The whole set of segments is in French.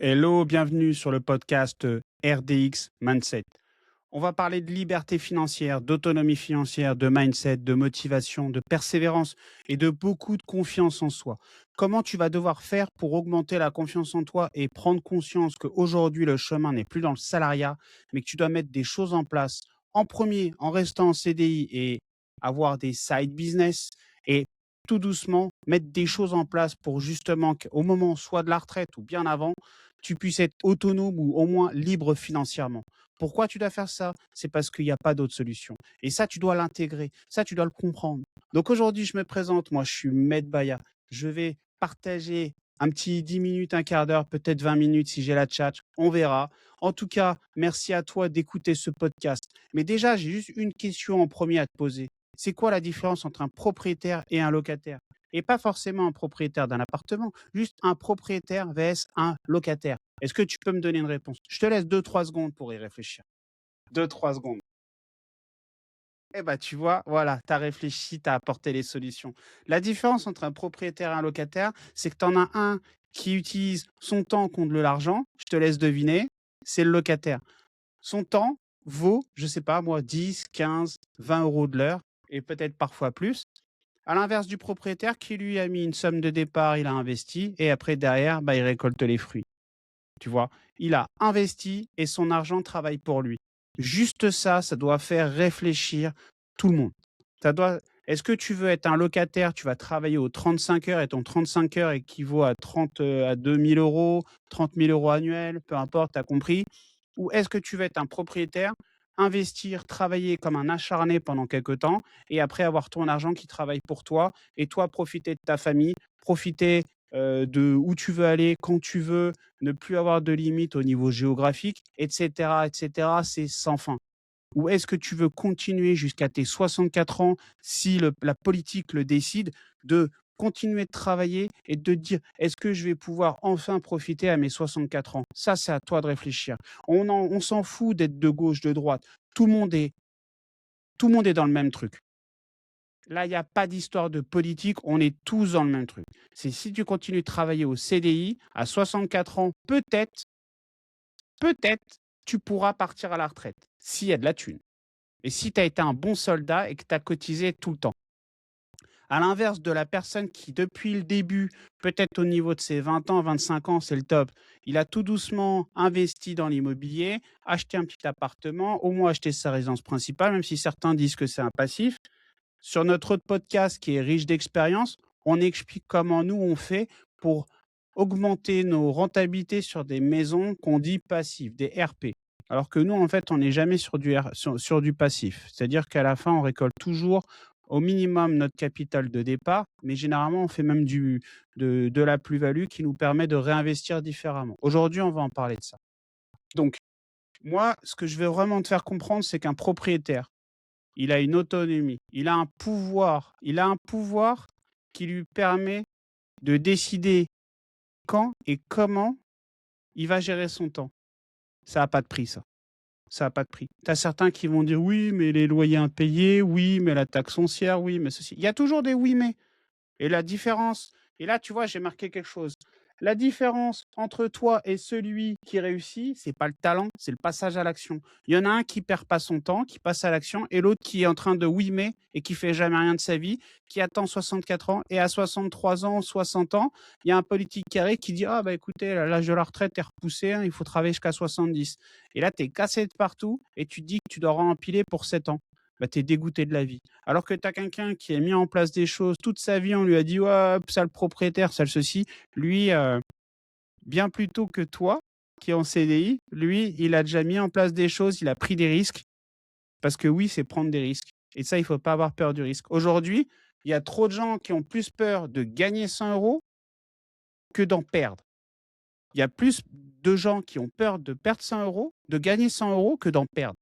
Hello, bienvenue sur le podcast RDX Mindset. On va parler de liberté financière, d'autonomie financière, de mindset, de motivation, de persévérance et de beaucoup de confiance en soi. Comment tu vas devoir faire pour augmenter la confiance en toi et prendre conscience qu'aujourd'hui le chemin n'est plus dans le salariat, mais que tu dois mettre des choses en place. En premier, en restant en CDI et avoir des side business et tout doucement mettre des choses en place pour justement qu'au moment soit de la retraite ou bien avant, tu puisses être autonome ou au moins libre financièrement. Pourquoi tu dois faire ça? C'est parce qu'il n'y a pas d'autre solution. Et ça, tu dois l'intégrer. Ça, tu dois le comprendre. Donc aujourd'hui, je me présente. Moi, je suis Med Baya. Je vais partager un petit 10 minutes, un quart d'heure, peut-être 20 minutes si j'ai la chat. On verra. En tout cas, merci à toi d'écouter ce podcast. Mais déjà, j'ai juste une question en premier à te poser. C'est quoi la différence entre un propriétaire et un locataire? Et pas forcément un propriétaire d'un appartement, juste un propriétaire vs un locataire. Est-ce que tu peux me donner une réponse? Je te laisse 2-3 secondes pour y réfléchir. 2-3 secondes. Eh ben, tu vois, voilà, tu as réfléchi, tu as apporté les solutions. La différence entre un propriétaire et un locataire, c'est que tu en as un qui utilise son temps contre de l'argent. Je te laisse deviner, c'est le locataire. Son temps vaut, je sais pas moi, 10, 15, 20 euros de l'heure et peut-être parfois plus. À l'inverse du propriétaire qui lui a mis une somme de départ, il a investi et après derrière, bah, il récolte les fruits. Tu vois? Il a investi et son argent travaille pour lui. Juste ça, ça doit faire réfléchir tout le monde. Ça doit Est-ce que tu veux être un locataire, tu vas travailler aux 35 heures et ton 35 heures équivaut à 30, à 2 000 €, 30 000 € annuels, peu importe, tu as compris? Ou est-ce que tu veux être un propriétaire, investir, travailler comme un acharné pendant quelque temps et après avoir ton argent qui travaille pour toi et toi profiter de ta famille, profiter, de où tu veux aller, quand tu veux, ne plus avoir de limites au niveau géographique, et cetera, c'est sans fin. Ou est-ce que tu veux continuer jusqu'à tes 64 ans, si la politique le décide, de continuer de travailler et de te dire: «Est-ce que je vais pouvoir enfin profiter à mes 64 ans?» Ça, c'est à toi de réfléchir. On s'en fout d'être de gauche, de droite. Tout le monde est tout le monde est dans le même truc. Là, il y a pas d'histoire de politique, on est tous dans le même truc. C'est si tu continues de travailler au CDI, à 64 ans, peut-être, tu pourras partir à la retraite, s'il y a de la thune. Et si tu as été un bon soldat et que tu as cotisé tout le temps. À l'inverse de la personne qui, depuis le début, peut-être au niveau de ses 20 ans, 25 ans, c'est le top, il a tout doucement investi dans l'immobilier, acheté un petit appartement, au moins acheté sa résidence principale, même si certains disent que c'est un passif. Sur notre autre podcast qui est riche d'expérience, on explique comment nous on fait pour augmenter nos rentabilités sur des maisons qu'on dit passives, des RP. Alors que nous, en fait, on n'est jamais sur du passif. C'est-à-dire qu'à la fin, on récolte toujours au minimum notre capital de départ, mais généralement, on fait même de la plus-value qui nous permet de réinvestir différemment. Aujourd'hui, on va en parler de ça. Donc, moi, ce que je veux vraiment te faire comprendre, c'est qu'un propriétaire, il a une autonomie, il a un pouvoir qui lui permet de décider quand et comment il va gérer son temps. Ça a pas de prix ça, ça a pas de prix. Tu as certains qui vont dire: «Oui, mais les loyers impayés, oui, mais la taxe foncière, oui, mais ceci». Il y a toujours des «oui, mais». Et la différence, et là, tu vois, j'ai marqué quelque chose. La différence entre toi et celui qui réussit, c'est pas le talent, c'est le passage à l'action. Il y en a un qui perd pas son temps, qui passe à l'action, et l'autre qui est en train de oui mais et qui fait jamais rien de sa vie, qui attend 64 ans et à 63 ans, 60 ans, il y a un politique carré qui dit: ah bah écoutez, l'âge de la retraite est repoussé, hein, il faut travailler jusqu'à 70. Et là, tu es cassé de partout et tu te dis que tu dois empiler pour 7 ans. Bah, tu es dégoûté de la vie. Alors que tu as quelqu'un qui a mis en place des choses toute sa vie, on lui a dit: «Ouais, ça le propriétaire, ça le ceci». Lui, bien plus tôt que toi, qui est en CDI, lui, il a déjà mis en place des choses, il a pris des risques. Parce que oui, c'est prendre des risques et ça, il faut pas avoir peur du risque. Aujourd'hui, il y a trop de gens qui ont plus peur de gagner 100 € que d'en perdre. Il y a plus de gens qui ont peur de perdre 100 €, de gagner 100 € que d'en perdre.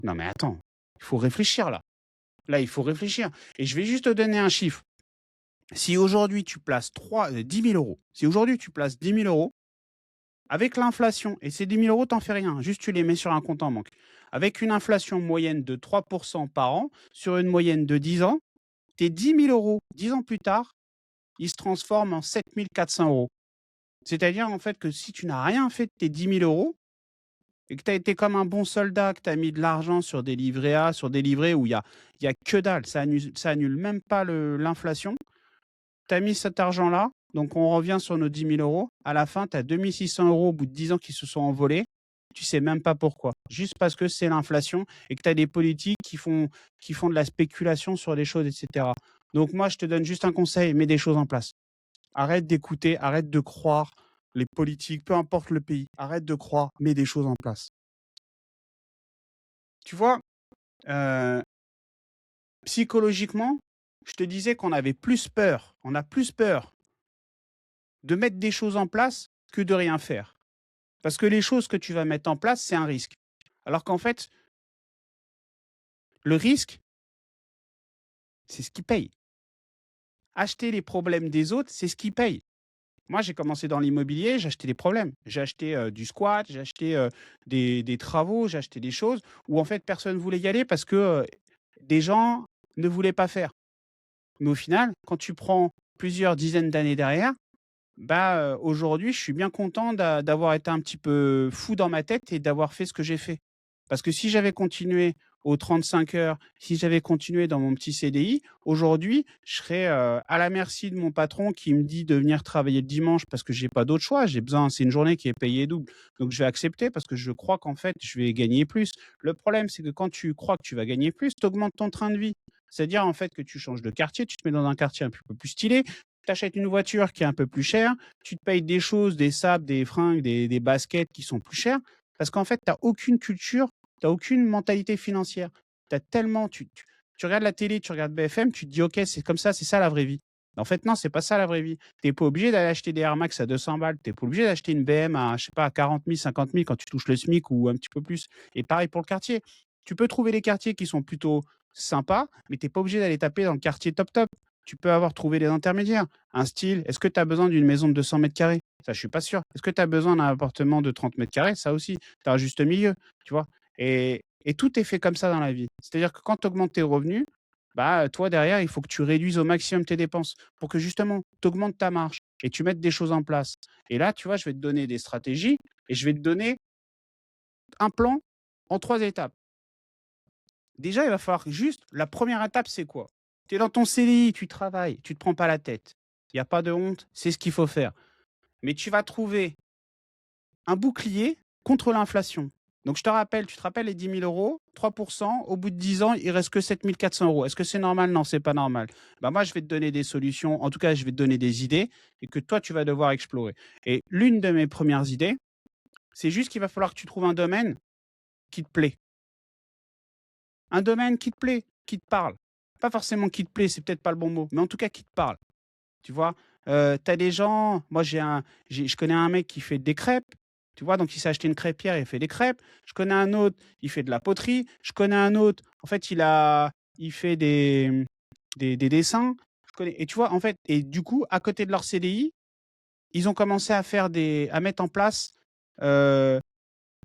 Non mais attends, il faut réfléchir là. Là, il faut réfléchir et je vais juste te donner un chiffre. Si aujourd'hui tu places 10 000 €, si aujourd'hui tu places 10 000 €, avec l'inflation, et ces 10 000 €, tu fais rien, juste tu les mets sur un compte en banque. Avec une inflation moyenne de 3 par an, sur une moyenne de 10 ans, tes 10 000 € 10 ans plus tard, ils se transforment en 7 400 €. C'est-à-dire, en fait, que si tu n'as rien fait de tes 10 000 € et que tu as été comme un bon soldat, que tu as mis de l'argent sur des livrets A, sur des livrets où il y a que dalle, ça annule même pas l'inflation. Tu as mis cet argent-là, donc on revient sur nos 10 000 €. À la fin, tu as 2 600 € au bout de 10 ans qui se sont envolés. Tu sais même pas pourquoi. Juste parce que c'est l'inflation et que tu as des politiques qui font de la spéculation sur les choses, etc. Donc moi, je te donne juste un conseil, mets des choses en place. Arrête d'écouter, arrête de croire les politiques, peu importe le pays. Arrête de croire, mets des choses en place. Tu vois, euh, psychologiquement, je te disais qu'on avait plus peur, on a plus peur de mettre des choses en place que de rien faire. Parce que les choses que tu vas mettre en place, c'est un risque. Alors qu'en fait, le risque, c'est ce qui paye. Acheter les problèmes des autres, c'est ce qui paye. Moi, j'ai commencé dans l'immobilier, j'ai acheté des problèmes. J'ai acheté du squat, j'ai acheté des travaux, j'ai acheté des choses où en fait personne ne voulait y aller parce que des gens ne voulaient pas faire. Mais au final, quand tu prends plusieurs dizaines d'années derrière, bah, aujourd'hui, je suis bien content d'avoir été un petit peu fou dans ma tête et d'avoir fait ce que j'ai fait. Parce que si j'avais continué aux 35 heures, si j'avais continué dans mon petit CDI, aujourd'hui, je serais, à la merci de mon patron qui me dit de venir travailler le dimanche parce que j'ai pas d'autre choix. J'ai besoin c'est une journée qui est payée double. Donc je vais accepter parce que je crois qu'en fait, je vais gagner plus. Le problème, c'est que quand tu crois que tu vas gagner plus, tu augmentes ton train de vie. C'est-à-dire, en fait, que tu changes de quartier, tu te mets dans un quartier un peu plus stylé, tu achètes une voiture qui est un peu plus chère, tu te payes des choses, des sapes, des fringues, des baskets qui sont plus chères, parce qu'en fait, tu as aucune culture, tu as aucune mentalité financière. Tu as tellement tu regardes la télé, tu regardes BFM, tu te dis: «OK, c'est comme ça, c'est ça la vraie vie». En fait, non, c'est pas ça la vraie vie. Tu es pas obligé d'aller acheter des Air Max à 200 balles, tu es pas obligé d'acheter une BM à, je sais pas, à 40 000, 50 000 quand tu touches le SMIC ou un petit peu plus. Et pareil pour le quartier. Tu peux trouver des quartiers qui sont plutôt sympas, mais tu es pas obligé d'aller taper dans le quartier top top. Tu peux avoir trouvé des intermédiaires. Un style, est-ce que tu as besoin d'une maison de 200 mètres carrés? Ça, je suis pas sûr. Est-ce que tu as besoin d'un appartement de 30 mètres carrés? Ça aussi, tu as un juste milieu, tu vois? Et tout est fait comme ça dans la vie. C'est-à-dire que quand tu augmentes tes revenus, bah, toi, derrière, il faut que tu réduises au maximum tes dépenses pour que justement, tu augmentes ta marge et tu mettes des choses en place. Et là, tu vois, je vais te donner des stratégies et je vais te donner un plan en 3 étapes. Déjà, il va falloir juste la première étape, c'est quoi? Tu es dans ton CDI, tu travailles, tu te prends pas la tête. Il y a pas de honte, c'est ce qu'il faut faire. Mais tu vas trouver un bouclier contre l'inflation. Donc je te rappelle, tu te rappelles les 10 000 €, 3%, au bout de 10 ans, il reste que 7 400 €. Est-ce que c'est normal? Non, c'est pas normal. Bah, moi, je vais te donner des solutions, en tout cas, je vais te donner des idées et que toi, tu vas devoir explorer. Et l'une de mes premières idées, c'est juste qu'il va falloir que tu trouves un domaine qui te plaît. Un domaine qui te plaît, qui te parle. Pas forcément qui te plaît, c'est peut-être pas le bon mot, mais en tout cas qui te parle. Tu vois? Tu as des gens moi je connais un mec qui fait des crêpes, tu vois? Donc il s'est acheté une crêpière et il fait des crêpes. Je connais un autre, il fait de la poterie. Je connais un autre, en fait, il fait des dessins. Je connais et tu vois? En fait et du coup, à côté de leur CDI, ils ont commencé à mettre en place, heu,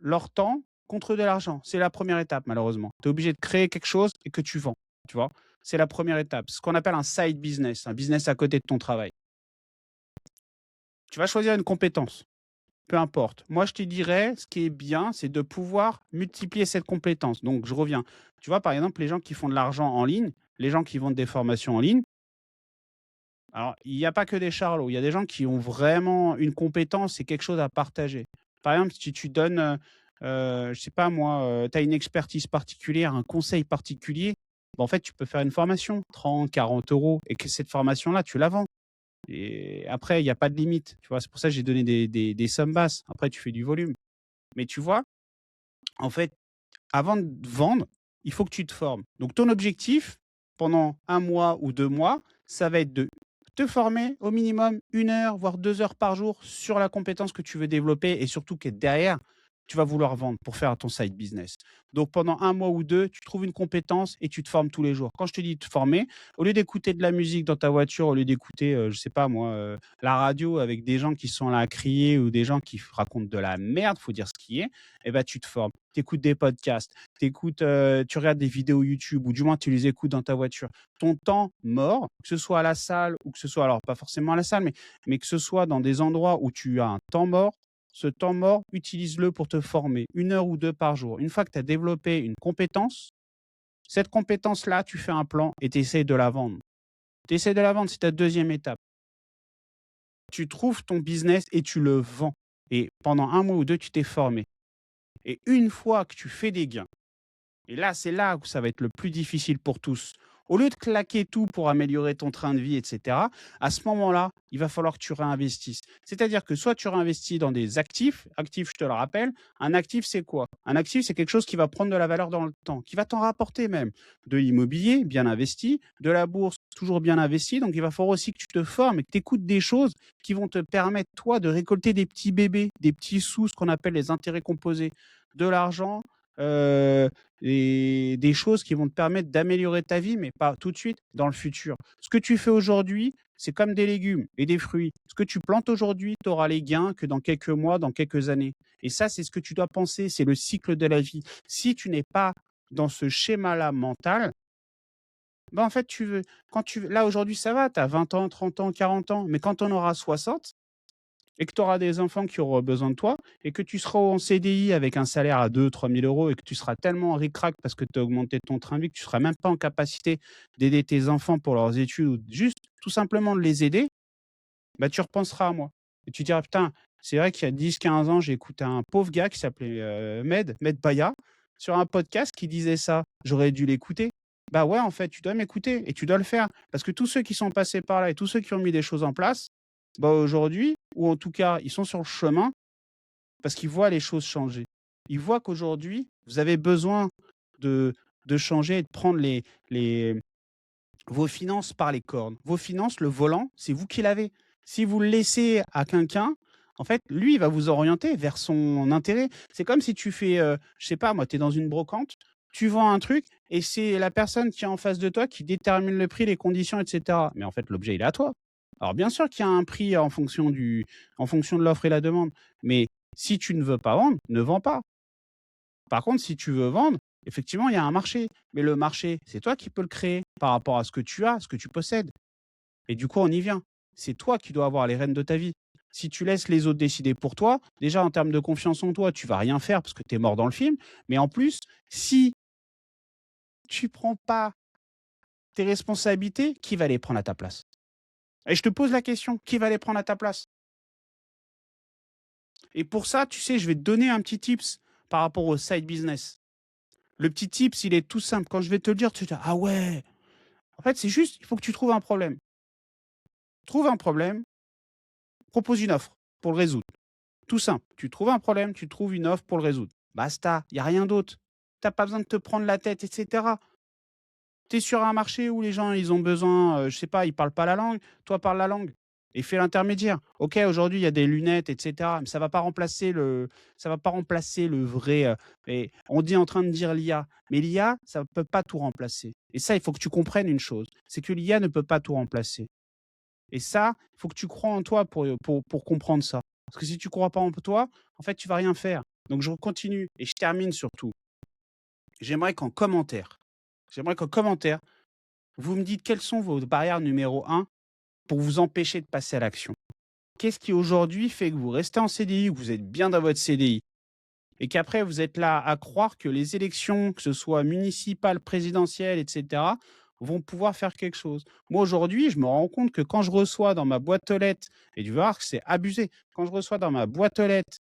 leur temps contre de l'argent. C'est la première étape malheureusement. Tu es obligé de créer quelque chose et que tu vends, tu vois? C'est la première étape, ce qu'on appelle un side business, un business à côté de ton travail. Tu vas choisir une compétence, peu importe. Moi, je te dirais, ce qui est bien, c'est de pouvoir multiplier cette compétence. Donc, je reviens. Tu vois, par exemple, les gens qui font de l'argent en ligne, les gens qui vendent des formations en ligne, alors, il n'y a pas que des charlots. Il y a des gens qui ont vraiment une compétence et quelque chose à partager. Par exemple, si tu donnes, je sais pas moi, tu as une expertise particulière, un conseil particulier, bah, en fait, tu peux faire une formation, 30, 40 euros, et que cette formation-là, tu la vends. Et après, il y a pas de limite, tu vois? C'est pour ça que j'ai donné des sommes basses. Après, tu fais du volume. Mais tu vois, en fait, avant de vendre, il faut que tu te formes. Donc ton objectif, pendant 1 mois ou 2 mois, ça va être de te former au minimum 1 heure, voire 2 heures par jour sur la compétence que tu veux développer et surtout qui est derrière. tu vas vouloir vendre pour faire ton side business. Donc pendant 1 mois ou 2, tu trouves une compétence et tu te formes tous les jours. Quand je te dis te former, au lieu d'écouter de la musique dans ta voiture, au lieu d'écouter, je sais pas moi, la radio avec des gens qui sont là à crier ou des gens qui racontent de la merde, faut dire ce qui est, et ben tu te formes. Tu écoutes des podcasts, tu regardes des vidéos YouTube ou du moins tu les écoutes dans ta voiture. Ton temps mort, que ce soit à la salle ou que ce soit alors pas forcément à la salle, mais que ce soit dans des endroits où tu as un temps mort, ce temps mort, utilise-le pour te former 1 heure ou 2 par jour. Une fois que tu as développé une compétence, cette compétence-là, tu fais un plan et tu essaies de la vendre. Tu essaies de la vendre, c'est ta deuxième étape. Tu trouves ton business et tu le vends. Et pendant 1 mois ou 2, tu t'es formé. Et une fois que tu fais des gains, et là, c'est là où ça va être le plus difficile pour tous. Au lieu de claquer tout pour améliorer ton train de vie, etc., à ce moment-là, il va falloir que tu réinvestisses. C'est-à-dire que soit tu réinvestis dans des actifs. Actifs, je te le rappelle, un actif, c'est quoi? Un actif, c'est quelque chose qui va prendre de la valeur dans le temps, qui va t'en rapporter même. De l'immobilier, bien investi, de la bourse, toujours bien investi. Donc, il va falloir aussi que tu te formes et que tu écoutes des choses qui vont te permettre, toi, de récolter des petits bébés, des petits sous, ce qu'on appelle les intérêts composés, de l'argent. euh, et des choses qui vont te permettre d'améliorer ta vie, mais pas tout de suite, dans le futur. Ce que tu fais aujourd'hui, c'est comme des légumes et des fruits. Ce que tu plantes aujourd'hui, tu auras les gains que dans quelques mois, dans quelques années. Et ça, c'est ce que tu dois penser, c'est le cycle de la vie. Si tu n'es pas dans ce schéma-là mental, ben en fait, là aujourd'hui, ça va, tu as 20 ans, 30 ans, 40 ans, mais quand on aura 60, et que tu auras des enfants qui auront besoin de toi et que tu seras en CDI avec un salaire à 2 000 à 3 000 € et que tu seras tellement ric-rac parce que tu as augmenté ton train de vie que tu seras même pas en capacité d'aider tes enfants pour leurs études ou juste tout simplement de les aider, bah, tu repenseras à moi. Et tu diras: «Putain, c'est vrai qu'il y a 10 15 ans, j'ai écouté un pauvre gars qui s'appelait, Med Baya sur un podcast qui disait ça. J'aurais dû l'écouter». Bah, ouais, en fait, tu dois m'écouter et tu dois le faire parce que tous ceux qui sont passés par là et tous ceux qui ont mis des choses en place, bah, aujourd'hui ou en tout cas, ils sont sur le chemin parce qu'ils voient les choses changer. Ils voient qu'aujourd'hui, vous avez besoin de changer et de prendre les vos finances par les cornes. Vos finances, le volant, c'est vous qui l'avez. Si vous le laissez à quelqu'un, en fait, lui, il va vous orienter vers son intérêt. C'est comme si tu fais, je sais pas moi, tu es dans une brocante, tu vends un truc et c'est la personne qui est en face de toi qui détermine le prix, les conditions, et cetera. Mais en fait, l'objet, il est à toi. Alors bien sûr qu'il y a un prix en fonction de l'offre et la demande, mais si tu ne veux pas vendre, ne vends pas. Par contre, si tu veux vendre, effectivement, il y a un marché. Mais le marché, c'est toi qui peux le créer par rapport à ce que tu as, ce que tu possèdes. Et du coup, on y vient. C'est toi qui dois avoir les rênes de ta vie. Si tu laisses les autres décider pour toi, déjà en termes de confiance en toi, tu vas rien faire parce que tu es mort dans le film. Mais en plus, si tu prends pas tes responsabilités, qui va les prendre à ta place? Et je te pose la question, qui va les prendre à ta place? Et pour ça, tu sais, je vais te donner un petit tips par rapport au side business. Le petit tips, il est tout simple. Quand je vais te le dire, tu te dis: «Ah ouais!» En fait, c'est juste, il faut que tu trouves un problème. Trouve un problème, propose une offre pour le résoudre. Tout simple. Tu trouves un problème, tu trouves une offre pour le résoudre. Basta, il y a rien d'autre. Tu as pas besoin de te prendre la tête et cetera. Tu es sur un marché où les gens, ils ont besoin, je sais pas, ils parlent pas la langue, toi parle la langue et fais l'intermédiaire. OK, aujourd'hui, il y a des lunettes et cetera, mais ça va pas remplacer le vrai, et on dit en train de dire l'IA, mais l'IA, ça ne peut pas tout remplacer et ça, il faut que tu comprennes une chose, c'est que l'IA ne peut pas tout remplacer et ça, il faut que tu crois en toi pour comprendre ça. Parce que si tu crois pas en toi, en fait, tu vas rien faire. Donc je continue et je termine surtout. J'aimerais qu'en commentaire j'aimerais qu'en commentaire vous me dites quelles sont vos barrières numéro un pour vous empêcher de passer à l'action. Qu'est-ce qui aujourd'hui fait que vous restez en CDI, que vous êtes bien dans votre CDI et qu'après vous êtes là à croire que les élections, que ce soit municipales, présidentielles, etc., vont pouvoir faire quelque chose. Moi aujourd'hui, je me rends compte que quand je reçois dans ma boîte aux lettres, et tu vas voir que c'est abusé, quand je reçois dans ma boîte aux lettres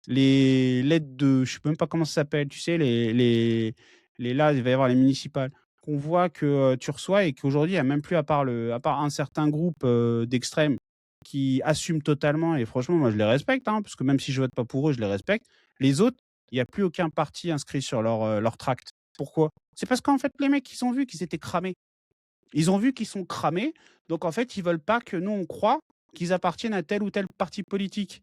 les lettres de, je sais même pas comment ça s'appelle, tu sais, là, il va y avoir les municipales, qu'on voit que, tu reçois et qu'aujourd'hui, il y a même plus à part un certain groupe, d'extrêmes qui assument totalement et franchement, moi, je les respecte, hein, parce que même si je vote pas pour eux, je les respecte. Les autres, il y a plus aucun parti inscrit sur leur tract. Pourquoi? C'est parce qu'en fait, les mecs, ils ont vu qu'ils étaient cramés. Ils ont vu qu'ils sont cramés, donc en fait, ils veulent pas que nous, on croit qu'ils appartiennent à tel ou tel parti politique.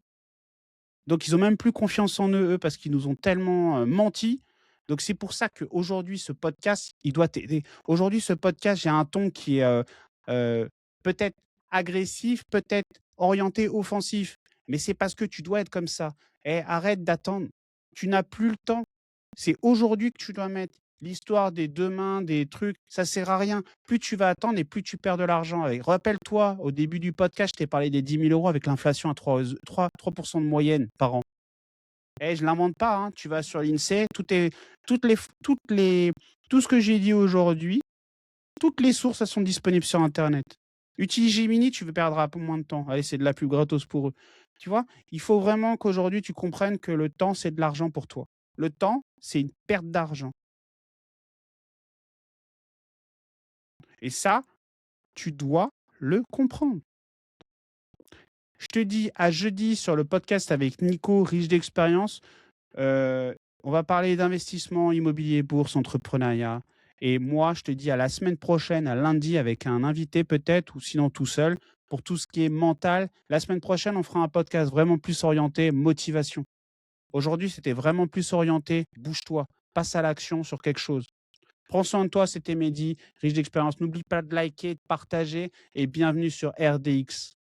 Donc ils ont même plus confiance en eux, parce qu'ils nous ont tellement, menti. Donc c'est pour ça qu'aujourd'hui ce podcast, il doit t'aider. Aujourd'hui ce podcast, j'ai un ton qui est, heu, peut-être agressif, peut-être orienté offensif, mais c'est parce que tu dois être comme ça. Eh, arrête d'attendre. Tu n'as plus le temps. C'est aujourd'hui que tu dois mettre. L'histoire des demain, des trucs, ça sert à rien. Plus tu vas attendre et plus tu perds de l'argent avec. Rappelle-toi, au début du podcast, je t'ai parlé des 10 000 € avec l'inflation à 3% de moyenne par an. Eh, je l'invente pas, hein. Tu vas sur l'INSEE, tout ce que j'ai dit aujourd'hui, toutes les sources, elles sont disponibles sur internet. Utilise Gemini, tu perdras un peu moins de temps. Allez, c'est de la pub gratos pour eux. Tu vois? Il faut vraiment qu'aujourd'hui tu comprennes que le temps, c'est de l'argent pour toi. Le temps, c'est une perte d'argent et ça, tu dois le comprendre. Je te dis à jeudi sur le podcast avec Nico, riche d'expérience. Heu, on va parler d'investissement immobilier, bourse, entrepreneuriat et moi, je te dis à la semaine prochaine, à lundi avec un invité peut-être ou sinon tout seul pour tout ce qui est mental. La semaine prochaine, on fera un podcast vraiment plus orienté motivation. Aujourd'hui, c'était vraiment plus orienté bouge-toi, passe à l'action sur quelque chose. Prends soin de toi, c'était Mehdi, riche d'expérience. N'oublie pas de liker, de partager et bienvenue sur RDX.